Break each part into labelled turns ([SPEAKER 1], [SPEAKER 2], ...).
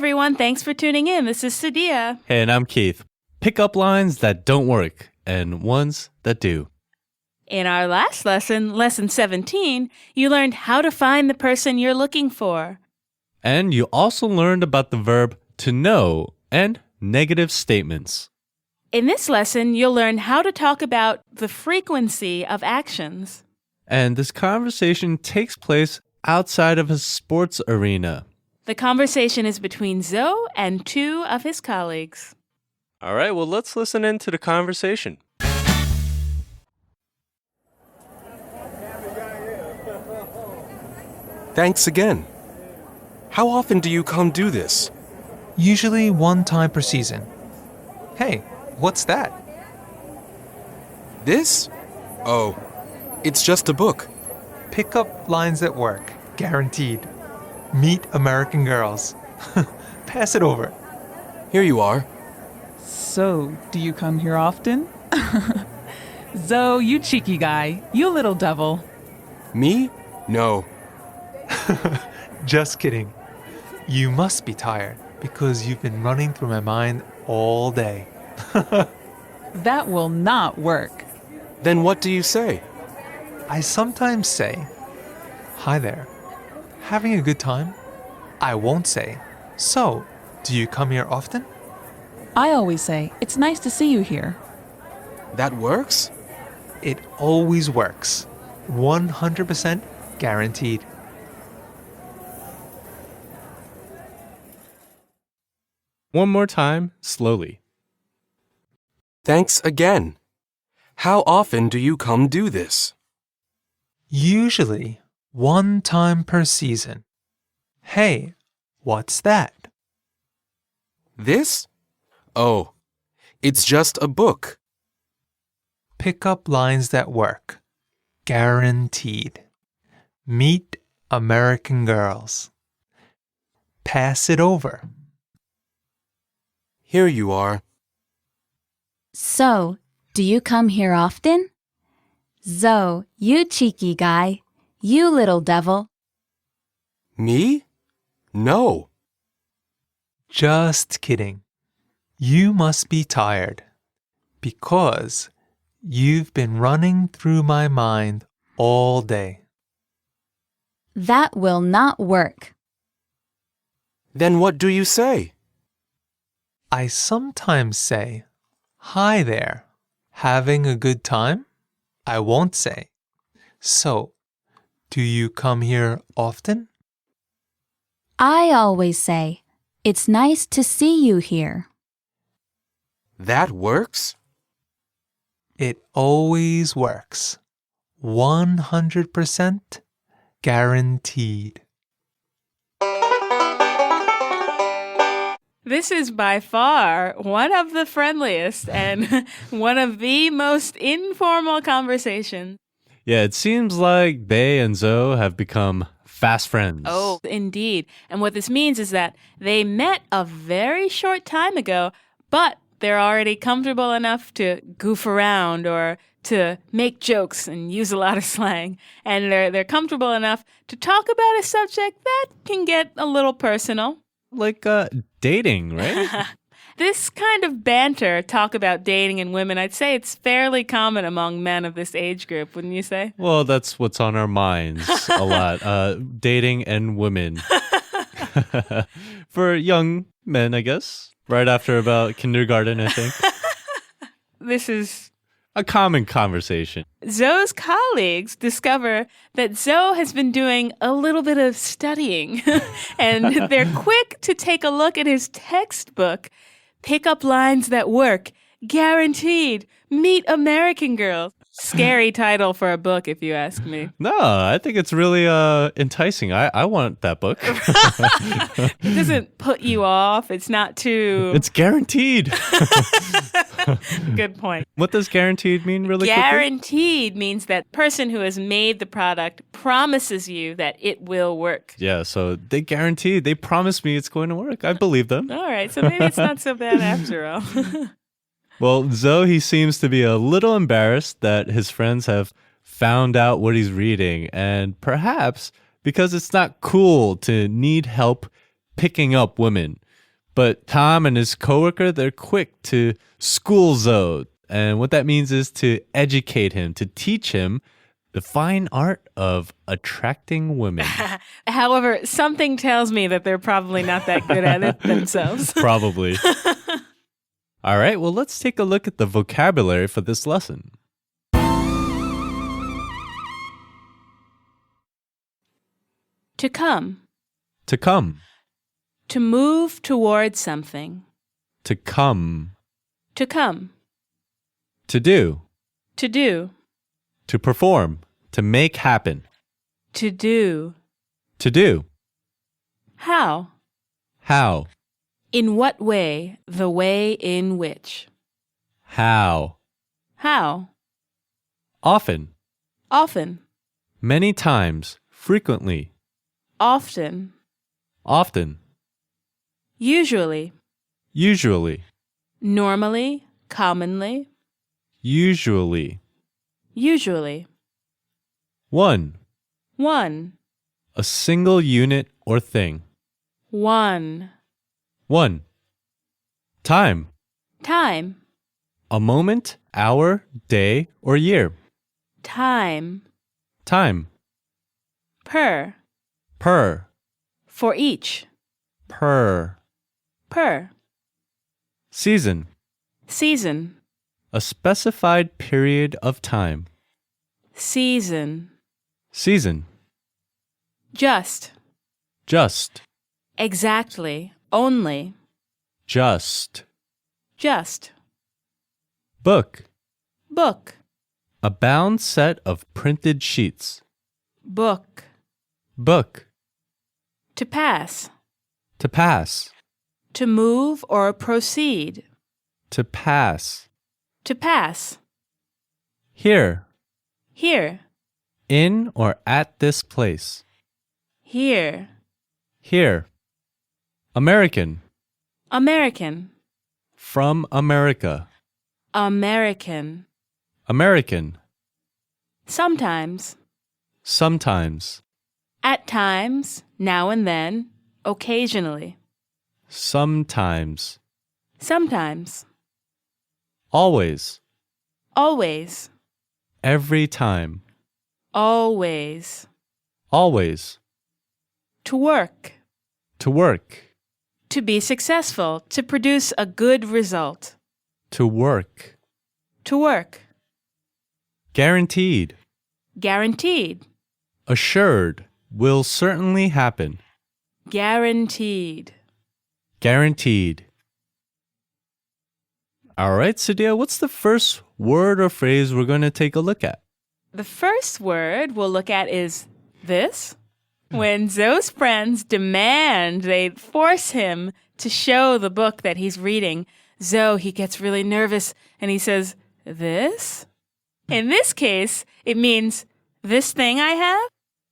[SPEAKER 1] everyone. Thanks for tuning in. This is Sadia.
[SPEAKER 2] Hey, and I'm Keith. Pick up lines that don't work and ones that do.
[SPEAKER 1] In our last lesson, lesson 17, you learned how to find the person you're looking for.
[SPEAKER 2] And you also learned about the verb to know and negative statements.
[SPEAKER 1] In this lesson, you'll learn how to talk about the frequency of actions.
[SPEAKER 2] And this conversation takes place outside of a sports arena.
[SPEAKER 1] The conversation is between Zoe and two of his colleagues.
[SPEAKER 3] All right, well, let's listen in to the conversation.
[SPEAKER 4] Thanks again. How often do you come do this?
[SPEAKER 5] Usually one time per season. Hey, what's that?
[SPEAKER 4] This? Oh, it's just a book.
[SPEAKER 5] Pick up lines at work. Guaranteed. Meet American girls. Pass it over.
[SPEAKER 4] Here you are.
[SPEAKER 6] So, do you come here often? Zoe, you cheeky guy. You little devil.
[SPEAKER 4] Me? No.
[SPEAKER 5] Just kidding. You must be tired because you've been running through my mind all day.
[SPEAKER 6] That will not work.
[SPEAKER 4] Then what do you say?
[SPEAKER 5] I sometimes say, "Hi there. Having a good time?" I won't say, "So, do you come here often?"
[SPEAKER 6] I always say, it's nice to see you here.
[SPEAKER 4] That works?
[SPEAKER 5] It always works. 100% guaranteed.
[SPEAKER 2] One more time, slowly.
[SPEAKER 4] Thanks again. How often do you come do this?
[SPEAKER 5] Usually one time per season. Hey, what's that?
[SPEAKER 4] This? Oh, it's just a book.
[SPEAKER 5] Pick up lines that work. Guaranteed. Meet American girls. Pass it over.
[SPEAKER 4] Here you are.
[SPEAKER 7] So, do you come here often? Zoe, you cheeky guy. You little devil.
[SPEAKER 4] Me? No.
[SPEAKER 5] Just kidding. You must be tired because you've been running through my mind all day.
[SPEAKER 7] That will not work.
[SPEAKER 4] Then what do you say?
[SPEAKER 5] I sometimes say, "Hi there. Having a good time?" I won't say, "So, do you come here often?"
[SPEAKER 7] I always say, it's nice to see you here.
[SPEAKER 4] That works?
[SPEAKER 5] It always works. 100% guaranteed.
[SPEAKER 1] This is by far one of the friendliest and one of the most informal conversations.
[SPEAKER 2] Yeah, it seems like Bae and Zoe have become fast friends.
[SPEAKER 1] Oh, indeed. And what this means is that they met a very short time ago, but they're already comfortable enough to goof around or to make jokes and use a lot of slang. And they're comfortable enough to talk about a subject that can get a little personal.
[SPEAKER 2] Like dating, right?
[SPEAKER 1] This kind of banter, talk about dating and women, I'd say it's fairly common among men of this age group, wouldn't you say?
[SPEAKER 2] Well, that's what's on our minds a lot. Dating and women. For young men, I guess. Right after about kindergarten, I think.
[SPEAKER 1] This is
[SPEAKER 2] A common conversation.
[SPEAKER 1] Zoe's colleagues discover that Zoe has been doing a little bit of studying, and they're quick to take a look at his textbook. Pick up lines that work. Guaranteed. Meet American girls. Scary title for a book, if you ask me.
[SPEAKER 2] No, I think it's really enticing. I want that book.
[SPEAKER 1] It doesn't put you off. It's not too...
[SPEAKER 2] It's guaranteed.
[SPEAKER 1] Good point.
[SPEAKER 2] What does guaranteed mean really quickly?
[SPEAKER 1] Guaranteed means that person who has made the product promises you that it will work.
[SPEAKER 2] Yeah, so they guaranteed. They promised me it's going to work. I believe them.
[SPEAKER 1] All right, so maybe it's not so bad after all.
[SPEAKER 2] Well, Zoe, he seems to be a little embarrassed that his friends have found out what he's reading, and perhaps because it's not cool to need help picking up women. But Tom and his coworker, they're quick to school Zoe. And what that means is to educate him, to teach him the fine art of attracting women.
[SPEAKER 1] However, something tells me that they're probably not that good at it themselves.
[SPEAKER 2] Probably. All right, well, let's take a look at the vocabulary for this lesson.
[SPEAKER 1] To come.
[SPEAKER 2] To come.
[SPEAKER 1] To move towards something.
[SPEAKER 2] To come.
[SPEAKER 1] To come.
[SPEAKER 2] To do.
[SPEAKER 1] To do.
[SPEAKER 2] To perform. To make happen.
[SPEAKER 1] To do.
[SPEAKER 2] To do.
[SPEAKER 1] How?
[SPEAKER 2] How.
[SPEAKER 1] In what way? The way in which.
[SPEAKER 2] How.
[SPEAKER 1] How?
[SPEAKER 2] Often.
[SPEAKER 1] Often.
[SPEAKER 2] Many times. Frequently.
[SPEAKER 1] Often.
[SPEAKER 2] Often.
[SPEAKER 1] Usually.
[SPEAKER 2] Usually.
[SPEAKER 1] Normally. Commonly.
[SPEAKER 2] Usually.
[SPEAKER 1] Usually.
[SPEAKER 2] One.
[SPEAKER 1] One.
[SPEAKER 2] A single unit or thing.
[SPEAKER 1] One.
[SPEAKER 2] One. Time.
[SPEAKER 1] Time.
[SPEAKER 2] A moment, hour, day, or year.
[SPEAKER 1] Time.
[SPEAKER 2] Time.
[SPEAKER 1] Per.
[SPEAKER 2] Per.
[SPEAKER 1] For each.
[SPEAKER 2] Per.
[SPEAKER 1] Per.
[SPEAKER 2] Season.
[SPEAKER 1] Season.
[SPEAKER 2] A specified period of time.
[SPEAKER 1] Season.
[SPEAKER 2] Season.
[SPEAKER 1] Just.
[SPEAKER 2] Just.
[SPEAKER 1] Exactly. Only.
[SPEAKER 2] Just.
[SPEAKER 1] Just.
[SPEAKER 2] Book.
[SPEAKER 1] Book.
[SPEAKER 2] A bound set of printed sheets.
[SPEAKER 1] Book.
[SPEAKER 2] Book.
[SPEAKER 1] To pass.
[SPEAKER 2] To pass.
[SPEAKER 1] To move or proceed.
[SPEAKER 2] To pass.
[SPEAKER 1] To pass.
[SPEAKER 2] Here.
[SPEAKER 1] Here.
[SPEAKER 2] In or at this place.
[SPEAKER 1] Here.
[SPEAKER 2] Here. American.
[SPEAKER 1] American.
[SPEAKER 2] From America.
[SPEAKER 1] American.
[SPEAKER 2] American.
[SPEAKER 1] Sometimes.
[SPEAKER 2] Sometimes.
[SPEAKER 1] At times. Now and then. Occasionally.
[SPEAKER 2] Sometimes.
[SPEAKER 1] Sometimes.
[SPEAKER 2] Always.
[SPEAKER 1] Always.
[SPEAKER 2] Every time.
[SPEAKER 1] Always.
[SPEAKER 2] Always.
[SPEAKER 1] To work.
[SPEAKER 2] To work.
[SPEAKER 1] To be successful. To produce a good result.
[SPEAKER 2] To work.
[SPEAKER 1] To work.
[SPEAKER 2] Guaranteed.
[SPEAKER 1] Guaranteed.
[SPEAKER 2] Assured. Will certainly happen.
[SPEAKER 1] Guaranteed.
[SPEAKER 2] Guaranteed. All right, Sadia, what's the first word or phrase we're going to take a look at?
[SPEAKER 1] The first word we'll look at is this. When Zoe's friends demand, they force him to show the book that he's reading, Zoe, he gets really nervous and he says, this? In this case, it means this thing I have?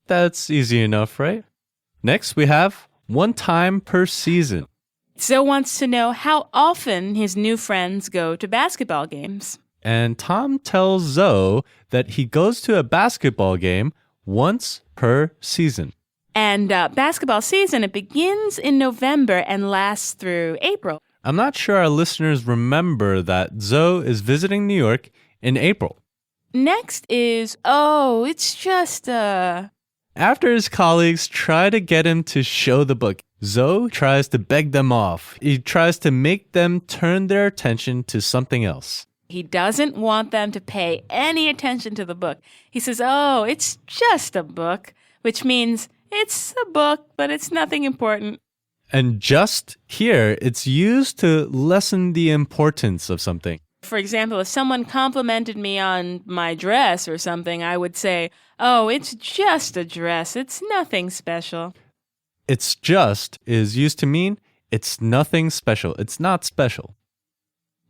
[SPEAKER 2] That's easy enough, right? Next, we have one time per season.
[SPEAKER 1] Zoe wants to know how often his new friends go to basketball games.
[SPEAKER 2] And Tom tells Zoe that he goes to a basketball game once per season.
[SPEAKER 1] And basketball season, it begins in November and lasts through April.
[SPEAKER 2] I'm not sure our listeners remember that Zoe is visiting New York in April.
[SPEAKER 1] Next is, it's just
[SPEAKER 2] After his colleagues try to get him to show the book, Zoe tries to beg them off. He tries to make them turn their attention to something else.
[SPEAKER 1] He doesn't want them to pay any attention to the book. He says, it's just a book, which means it's a book, but it's nothing important.
[SPEAKER 2] And just here, it's used to lessen the importance of something.
[SPEAKER 1] For example, if someone complimented me on my dress or something, I would say, it's just a dress. It's nothing special.
[SPEAKER 2] It's just is used to mean it's nothing special. It's not special.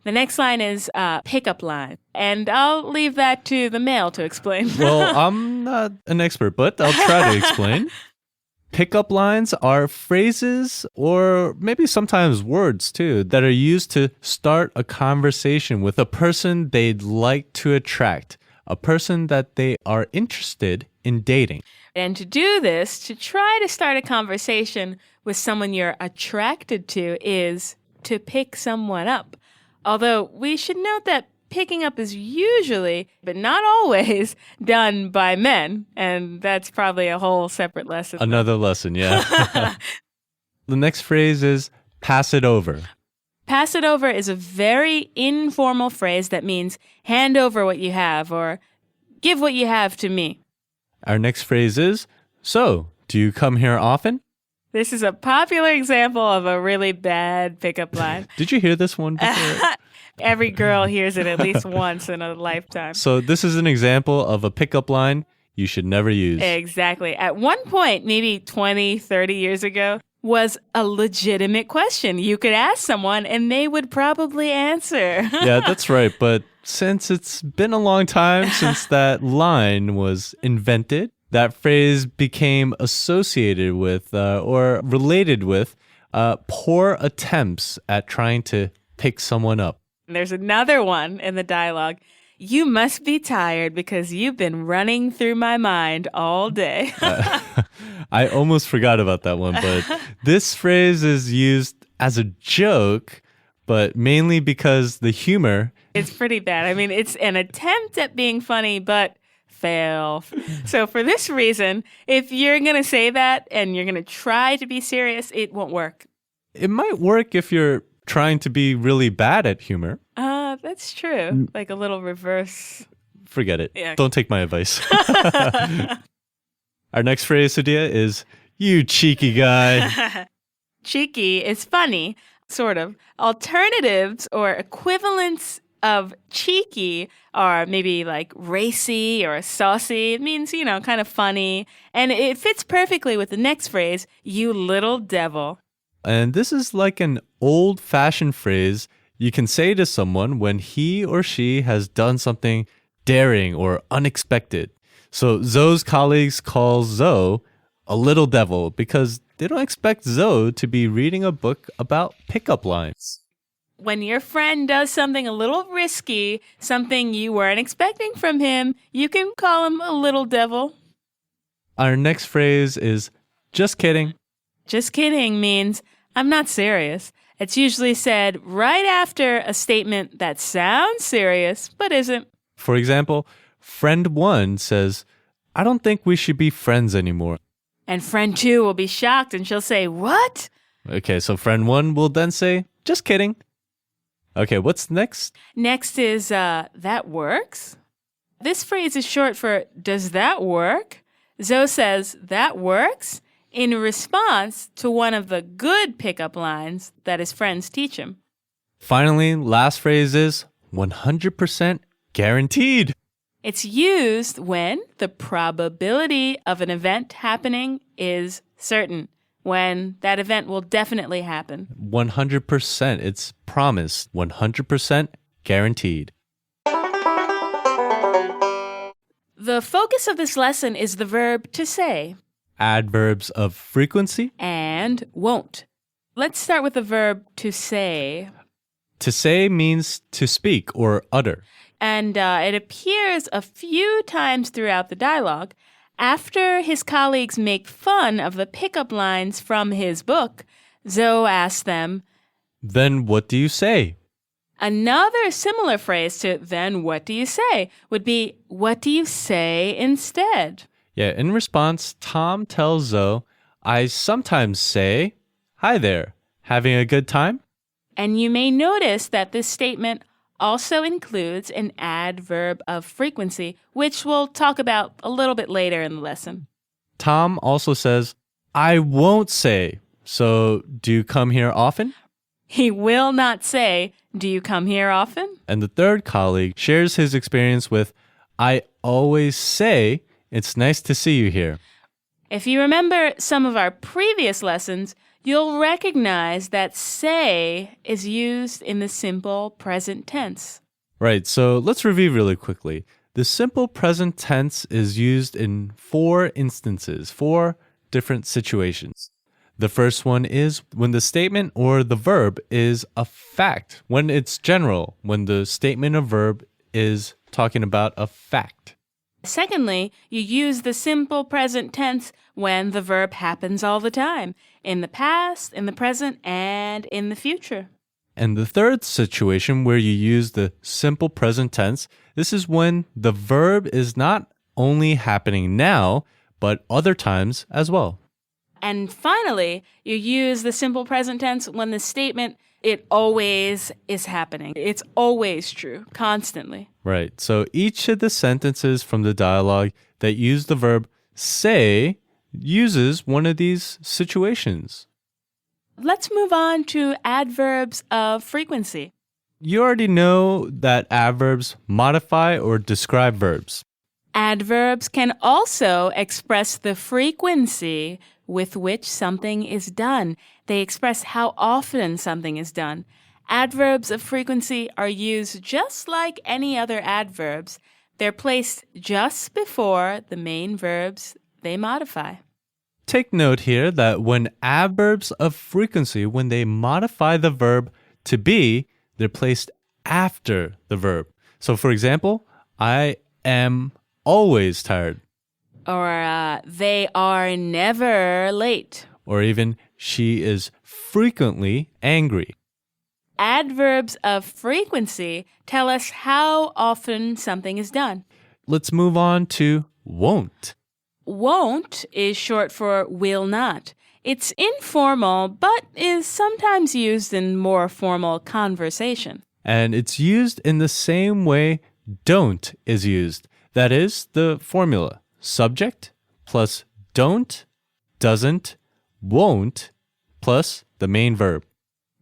[SPEAKER 1] The next line is pickup line. And I'll leave that to the male to explain.
[SPEAKER 2] Well, I'm not an expert, but I'll try to explain. Pickup lines are phrases or maybe sometimes words too that are used to start a conversation with a person they'd like to attract. a person that they are interested in dating.
[SPEAKER 1] And to do this, to try to start a conversation with someone you're attracted to is to pick someone up. Although we should note that picking up is usually, but not always, done by men. And that's probably a whole separate lesson.
[SPEAKER 2] Another lesson, yeah. The next phrase is pass it over.
[SPEAKER 1] Pass it over is a very informal phrase that means hand over what you have or give what you have to me.
[SPEAKER 2] Our next phrase is, so, do you come here often?
[SPEAKER 1] This is a popular example of a really bad pickup line.
[SPEAKER 2] Did you hear this one before?
[SPEAKER 1] Every girl hears it at least once in a lifetime.
[SPEAKER 2] So this is an example of a pickup line you should never use.
[SPEAKER 1] Exactly. At one point, maybe 20, 30 years ago, was a legitimate question. You could ask someone and they would probably answer.
[SPEAKER 2] Yeah, that's right. But since it's been a long time since that line was invented, that phrase became associated with or related with poor attempts at trying to pick someone up.
[SPEAKER 1] There's another one in the dialogue. You must be tired because you've been running through my mind all day.
[SPEAKER 2] I almost forgot about that one, but this phrase is used as a joke, but mainly because the humor.
[SPEAKER 1] It's pretty bad. I mean, it's an attempt at being funny, but fail. So for this reason, if you're going to say that and you're going to try to be serious, it won't work.
[SPEAKER 2] It might work if you're trying to be really bad at humor.
[SPEAKER 1] That's true. Like a little reverse.
[SPEAKER 2] Forget it.
[SPEAKER 1] Yeah.
[SPEAKER 2] Don't take my advice. Our next phrase, Sadia, is you cheeky guy.
[SPEAKER 1] Cheeky is funny, sort of. Alternatives or equivalents of cheeky are maybe like racy or saucy. It means, kind of funny. And it fits perfectly with the next phrase, you little devil.
[SPEAKER 2] And this is like an old-fashioned phrase you can say to someone when he or she has done something daring or unexpected. So Zoe's colleagues call Zoe a little devil because they don't expect Zoe to be reading a book about pickup lines.
[SPEAKER 1] When your friend does something a little risky, something you weren't expecting from him, you can call him a little devil.
[SPEAKER 2] Our next phrase is just kidding.
[SPEAKER 1] Just kidding means I'm not serious. It's usually said right after a statement that sounds serious but isn't.
[SPEAKER 2] For example, friend 1 says, I don't think we should be friends anymore.
[SPEAKER 1] And friend 2 will be shocked and she'll say, what?
[SPEAKER 2] Okay, so friend 1 will then say, just kidding. Okay, what's next?
[SPEAKER 1] Next is that works. This phrase is short for does that work? Zoe says that works in response to one of the good pickup lines that his friends teach him.
[SPEAKER 2] Finally, last phrase is 100% guaranteed.
[SPEAKER 1] It's used when the probability of an event happening is certain, when that event will definitely happen.
[SPEAKER 2] 100%. It's promised. 100% guaranteed.
[SPEAKER 1] The focus of this lesson is the verb to say.
[SPEAKER 2] Adverbs of frequency.
[SPEAKER 1] And won't. Let's start with the verb to say.
[SPEAKER 2] To say means to speak or utter.
[SPEAKER 1] And it appears a few times throughout the dialogue. After his colleagues make fun of the pickup lines from his book, Zoe asks them,
[SPEAKER 2] Then what do you say?
[SPEAKER 1] Another similar phrase to then what do you say would be, what do you say instead?
[SPEAKER 2] Yeah, in response, Tom tells Zoe, I sometimes say, hi there, having a good time?
[SPEAKER 1] And you may notice that this statement also includes an adverb of frequency, which we'll talk about a little bit later in the lesson.
[SPEAKER 2] Tom also says, I won't say. So, do you come here often?
[SPEAKER 1] He will not say, do you come here often?
[SPEAKER 2] And the third colleague shares his experience with, I always say, it's nice to see you here.
[SPEAKER 1] If you remember some of our previous lessons, you'll recognize that say is used in the simple present tense.
[SPEAKER 2] Right, so let's review really quickly. The simple present tense is used in 4 instances, 4 different situations. The first one is when the statement or the verb is a fact, when it's general, when the statement or verb is talking about a fact.
[SPEAKER 1] Secondly, you use the simple present tense when the verb happens all the time, in the past, in the present, and in the future.
[SPEAKER 2] And the third situation where you use the simple present tense, this is when the verb is not only happening now, but other times as well.
[SPEAKER 1] And finally, you use the simple present tense when the statement, it always is happening. It's always true, constantly.
[SPEAKER 2] Right. So each of the sentences from the dialogue that use the verb say uses one of these situations.
[SPEAKER 1] Let's move on to adverbs of frequency.
[SPEAKER 2] You already know that adverbs modify or describe verbs.
[SPEAKER 1] Adverbs can also express the frequency with which something is done. They express how often something is done. Adverbs of frequency are used just like any other adverbs. They're placed just before the main verbs they modify.
[SPEAKER 2] Take note here that when adverbs of frequency, when they modify the verb to be, they're placed after the verb. So for example, I am always tired.
[SPEAKER 1] Or they are never late.
[SPEAKER 2] Or even she is frequently angry.
[SPEAKER 1] Adverbs of frequency tell us how often something is done.
[SPEAKER 2] Let's move on to won't.
[SPEAKER 1] Won't is short for will not. It's informal, but is sometimes used in more formal conversation.
[SPEAKER 2] And it's used in the same way don't is used. That is the formula. Subject plus don't, doesn't, won't, plus the main verb.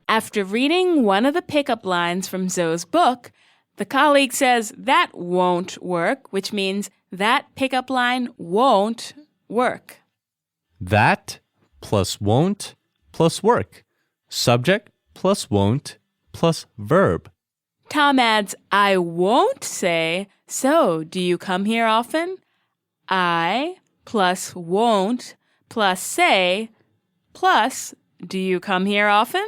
[SPEAKER 1] After reading one of the pickup lines from Zoe's book, the colleague says that won't work, which means that pickup line won't work.
[SPEAKER 2] That plus won't plus work. Subject plus won't plus verb.
[SPEAKER 1] Tom adds, I won't say, so do you come here often? I plus won't plus say plus do you come here often?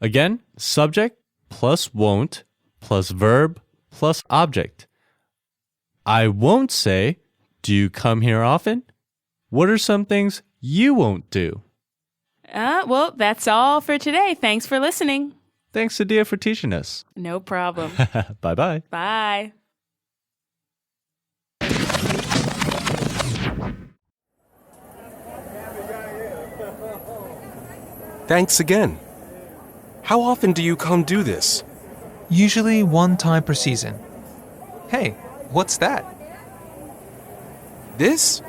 [SPEAKER 2] Again, subject plus won't plus verb plus object. I won't say, do you come here often? What are some things you won't do?
[SPEAKER 1] Well, that's all for today. Thanks for listening.
[SPEAKER 2] Thanks, Adia, for teaching us.
[SPEAKER 1] No problem.
[SPEAKER 2] Bye-bye.
[SPEAKER 1] Bye.
[SPEAKER 4] Thanks again. How often do you come do this?
[SPEAKER 5] Usually one time per season. Hey, what's that?
[SPEAKER 4] This?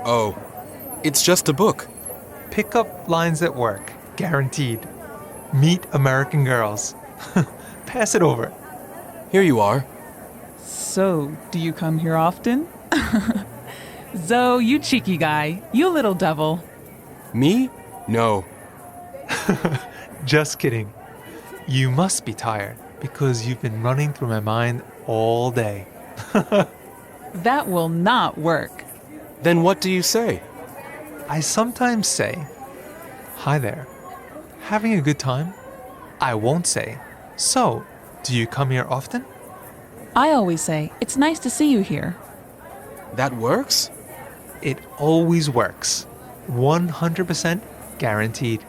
[SPEAKER 4] Oh, it's just a book.
[SPEAKER 5] Pick up lines at work. Guaranteed. Meet American girls. Pass it over.
[SPEAKER 4] Here you are.
[SPEAKER 6] So, do you come here often? Zoe, you cheeky guy. You little devil.
[SPEAKER 4] Me? No.
[SPEAKER 5] Just kidding. You must be tired because you've been running through my mind all day.
[SPEAKER 6] That will not work.
[SPEAKER 4] Then what do you say?
[SPEAKER 5] I sometimes say, hi there. Having a good time? I won't say, so, do you come here often?
[SPEAKER 6] I always say, it's nice to see you here.
[SPEAKER 4] That works?
[SPEAKER 5] It always works. 100% guaranteed.